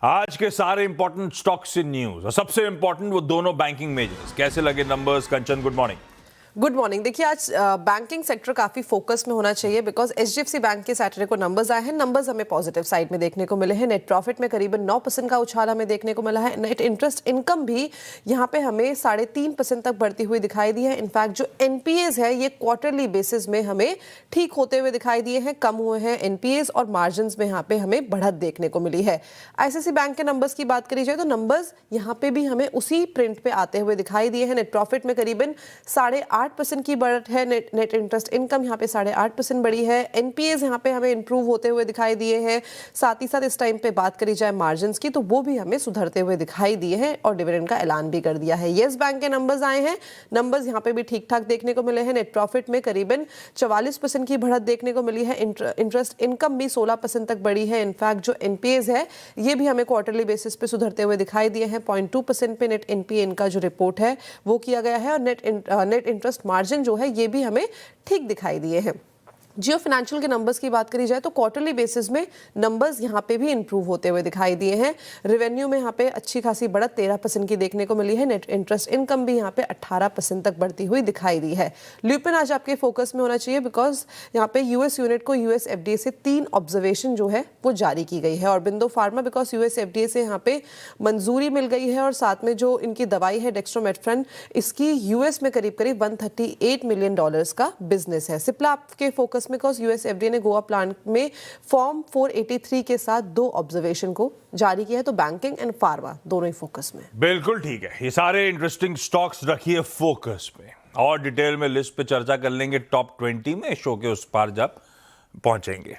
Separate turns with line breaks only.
आज के सारे इंपॉर्टेंट स्टॉक्स इन न्यूज और सबसे इंपॉर्टेंट वो दोनों बैंकिंग मेजर्स कैसे लगे नंबर्स। कंचन, गुड मॉर्निंग।
Good morning. देखिए आज बैंकिंग सेक्टर काफी फोकस में होना चाहिए बिकॉज एचडीएफसी बैंक के सैटरडे को नंबर्स आए हैं। नंबर्स हमें पॉजिटिव साइड में देखने को मिले हैं। नेट प्रॉफिट में करीबन 9% का उछाल हमें देखने को मिला है। नेट इंटरेस्ट इनकम भी यहाँ पे हमें 3.5% तक बढ़ती हुई दिखाई दी है। इनफैक्ट जो एनपीएज है ये क्वार्टरली बेसिस में हमें ठीक होते हुए दिखाई दिए हैं, कम हुए हैं एनपीएज और मार्जिन में यहाँ पे हमें बढ़त देखने को मिली है। आईसीआईसीआई बैंक के नंबर्स की बात करी जाए तो नंबर्स यहाँ पे भी हमें उसी प्रिंट पे आते हुए दिखाई दिए हैं। नेट प्रॉफिट में करीबन 8.5% की बढ़त है। नेट इंटरेस्ट इनकम यहाँ पे 8.5% बढ़ी है। एनपीएज यहाँ पे हमें इंप्रूव होते हुए दिखाई दिए हैं। साथ ही साथ इस टाइम पे बात करी जाए मार्जिन की तो वो भी हमें सुधरते हुए दिखाई दिए हैं और डिविडेंड का ऐलान भी कर दिया है। येस बैंक के नंबर्स आए हैं। नंबर्स यहाँ पे भी ठीक ठाक देखने को मिले हैं। नेट प्रॉफिट में करीबन 44% की बढ़त देखने को मिली है। इंटरेस्ट इनकम भी 16% तक बढ़ी है। इनफैक्ट जो एनपीएज है ये भी हमें क्वार्टरली बेसिस पे सुधरते हुए दिखाई दिए हैं। 0.2% पे नेट एनपीए इनका जो रिपोर्ट है वो किया गया है और नेट इंटरेस्ट मार्जिन जो है ये भी हमें ठीक दिखाई दिए हैं। जियो फाइनेंशियल के नंबर्स की बात करी जाए तो क्वार्टरली बेसिस में नंबर्स यहाँ पे भी इंप्रूव होते हुए दिखाई दिए हैं। रेवेन्यू में यहाँ पे अच्छी खासी बढ़त 13% की देखने को मिली है। नेट इंटरेस्ट इनकम भी यहाँ पे 18% तक बढ़ती हुई दिखाई दी है। ल्यूपिन आज आपके फोकस में होना चाहिए बिकॉज यहाँ पे यूएस यूनिट को यूएस एफडीए से 3 ऑब्जर्वेशन जो है वो जारी की गई है और बिंदो फार्मा बिकॉज यूएस एफडीए से यहाँ पे मंजूरी मिल गई है और साथ में जो इनकी दवाई है डेक्स्ट्रोमेथर्फेन इसकी यूएस में करीब करीब $138 मिलियन का बिजनेस है। सिप्ला आपके फोकस बिकॉज यूएस एफडीए ने गोवा प्लांट में फॉर्म 483 के साथ 2 ऑब्जर्वेशन को जारी किया है। तो बैंकिंग एंड फार्मा दोनों ही फोकस में।
बिल्कुल ठीक है, ये सारे इंटरेस्टिंग स्टॉक्स रखिए फोकस में और डिटेल में लिस्ट पे चर्चा कर लेंगे टॉप 20 में शो के उस पार जब पहुंचेंगे।